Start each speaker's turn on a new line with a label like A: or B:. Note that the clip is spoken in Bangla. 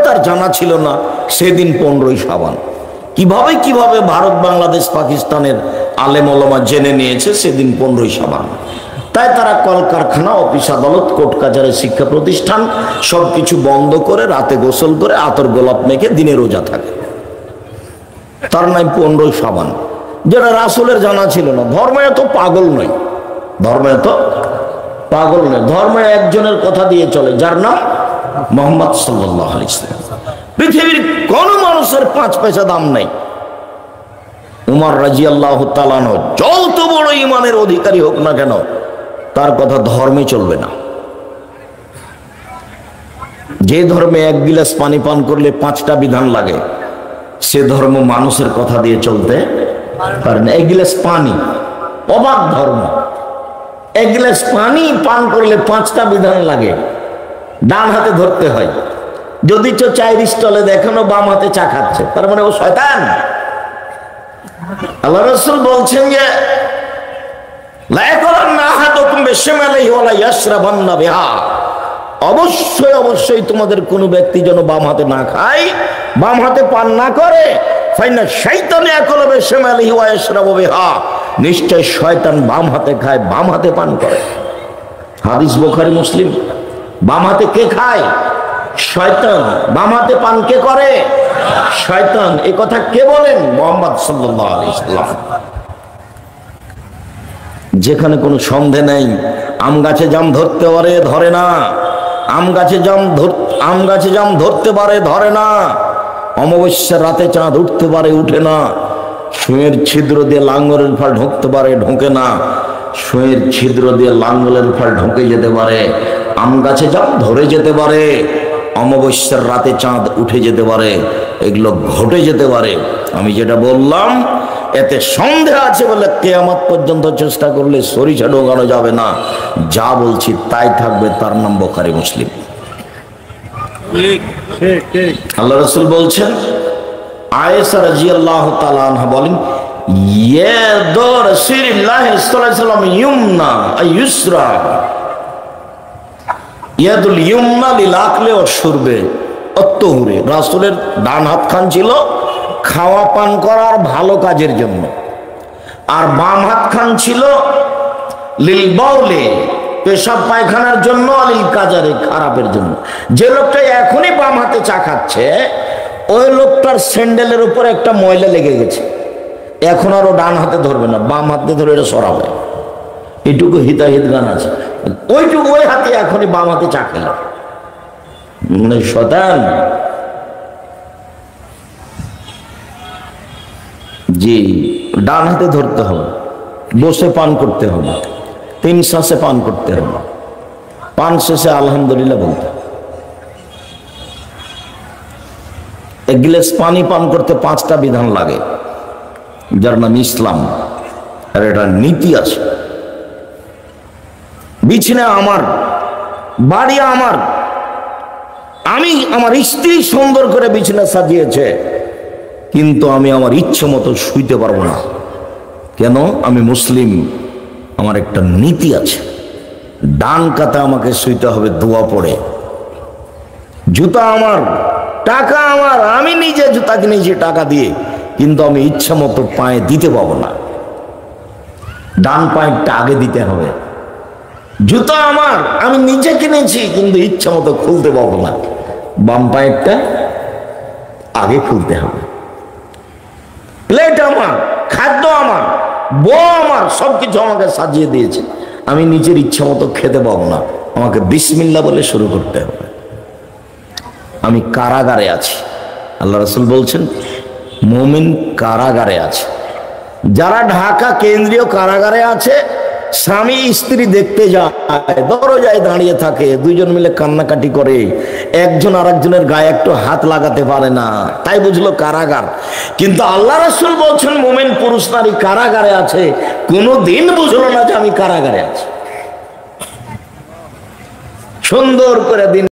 A: তার জানা ছিল না সেদিন 15ই শাবান। কিভাবে ভারত বাংলাদেশ পাকিস্তানের আলেম ওলামা জেনে নিয়েছে সেদিন 15ই শাবান। তাই তারা কলকারখানা, অফিস আদালত, কোর্ট কাচারি, শিক্ষা প্রতিষ্ঠান সবকিছু বন্ধ করে রাতে গোসল করে আতর গোলাপ মেখে দিনে রোজা থাকে। তার নাম 15ই শাবান, যেটা রাসূলের জানা ছিল না। ধর্ম এত পাগল নয়, ধর্ম একজনের কথা দিয়ে চলে, যার নাম মুহাম্মদ সাল্লাল্লাহু আলাইহি ওয়াসাল্লাম। পৃথিবীর কোন মানুষের 5 পয়সা দাম নাই। উমর রাদিয়াল্লাহু তাআলা আনহু যত বড় ঈমানের অধিকারী হোক না কেন, তার কথা ধর্মে চলবে না। যে ধর্মে 1 গিলাস পানি পান করলে 5টা বিধান লাগে, সে ধর্ম মানুষের কথা দিয়ে চলতে পারে না। 1 গিলাস পানি, অবাক ধর্ম। 1 গিলাস পানি পান করলে 5টা বিধান লাগে, ডান হাতে ধরতে হয়। যদি চায়ের স্টলে দেখানো বাম হাতে চা খাচ্ছে, তার মানে ও শয়তান। আল্লাহ রাসূল বলছেন যে অবশ্যই তোমাদের কোন ব্যক্তি যেন বাম হাতে না খায়, বাম হাতে পান না করে। নিশ্চয় শয়তান বাম হাতে খায়, বাম হাতে পান করে। হাদিস বুখারী মুসলিম। বাম হাতে কে খায়? শয়তান। বাম হাতে পান কে করে? শয়তান। এই কথা কে বলেন? মুহাম্মদ সাল্লাল্লাহু আলাইহি ওয়াসাল্লাম। যেখানে কোনো সন্দেহ নেই, আম গাছে জাম ধরতে পারে, ধরে না। আম গাছে জাম ধরতে পারে, ধরে না। অমাবস্যার রাতে চাঁদ উঠতে পারে, উঠে না। সুঁয়ের ছিদ্র দিয়ে লাঙ্গলের ফাল ঢুকতে পারে, ঢোকে না। সুঁয়ের ছিদ্র দিয়ে লাঙ্গলের ফাল ঢুকে যেতে পারে। আম গাছে জাম ধরে যেতে পারে, অমাবস্যার রাতে চাঁদ উঠে যেতে পারে, এগুলো ঘটে যেতে পারে। আমি যেটা বললাম, এতে সন্দেহ আছে বলে কিয়ামত পর্যন্ত চেষ্টা করলে সরিষা ঢোকানো যাবে না। যা বলছি তাই থাকবে, তার নাম বুখারী মুসলিম। আল্লাহ রাসূল বলছেন, আয়েশা রাদিয়াল্লাহু তাআলা আনহা বলেন, ইয়াদু রাসূলিল্লাহ সাল্লাল্লাহু আলাইহি ওয়াসাল্লাম ইউমনা আই ইউসরা, ইয়াদুল ইউমনা লিল আকলি ওয়াশ শুরবে আত-তুহুরি। রাসূলের ডান হাত খান ছিল খাওয়া পান করার ভালো কাজের জন্য, আর বাম হাত খান ছিল লিল বাউলি, পেশাব পায়খানার জন্য, লিল কাজারি, খারাপের জন্য। যে লোকটা এখনই বাম হাতে চা খাচ্ছে, ওই লোকটার স্যান্ডেলের উপর একটা ময়লা লেগে গেছে, এখন আর ও ডান হাতে ধরবে না, বাম হাতে ধরে এটা সরাবে। এটুকু হিতাহিত গান আছে। ওইটুকু ওই হাতে এখনই বাম হাতে চা খেল, মানে শয়তান। জি, ডান হাতে ধরতে হবে, বসে পান করতে হবে, 3 শ্বাসে পান করতে হবে, পান শেষে আলহামদুলিল্লাহ বলতে। 1 গ্লাস পানি পান করতে 5টা বিধান লাগে, যার নাম ইসলাম। আর এটা নীতি আছে। বিছানা আমার, বাড়ি আমার, আমি আমার স্ত্রী সুন্দর করে বিছানা সাজিয়েছে, কিন্তু আমি আমার ইচ্ছে মতো শুইতে পারবো না। কেন? আমি মুসলিম, আমার একটা নীতি আছে। ডান কাতে আমাকে শুইতে হবে দোয়া পড়ে। জুতা আমার, টাকা আমার, আমি নিজে জুতা কিনেছি টাকা দিয়ে, কিন্তু আমি ইচ্ছা মতো পায়ে দিতে পাবো না। ডান পায়েরটা আগে দিতে হবে। জুতা আমার, আমি নিজে কিনেছি, কিন্তু ইচ্ছা মতো খুলতে পাবো না। বাম পায়েরটা আগে খুলতে হবে। প্লেট আমার, খাদ্য আমার, বউ আমার, সবকিছু আমাকে সাজিয়ে দিয়েছে, আমি নিজের ইচ্ছা মতো খেতে পাবো না, আমাকে বিসমিল্লাহ বলে শুরু করতে হবে। আমি কারাগারে আছি। আল্লাহ রাসূল বলছেন, মুমিন কারাগারে আছে। যারা ঢাকা কেন্দ্রীয় কারাগারে আছে, স্বামী স্ত্রী দেখতে যায়, দরজায় দাঁড়িয়ে থাকে, 2 জন মিলে কান্নাকাটি করে, একজন আরেকজনের গায়ে একটু হাত লাগাতে পারে না, তাই বুঝলো কারাগার। কিন্তু আল্লাহ রাসূল বলছেন, মুমিন পুরুষ নারী কারাগারে আছে, কোনোদিন বুঝলো না যে আমি কারাগারে আছি। সুন্দর করে দিন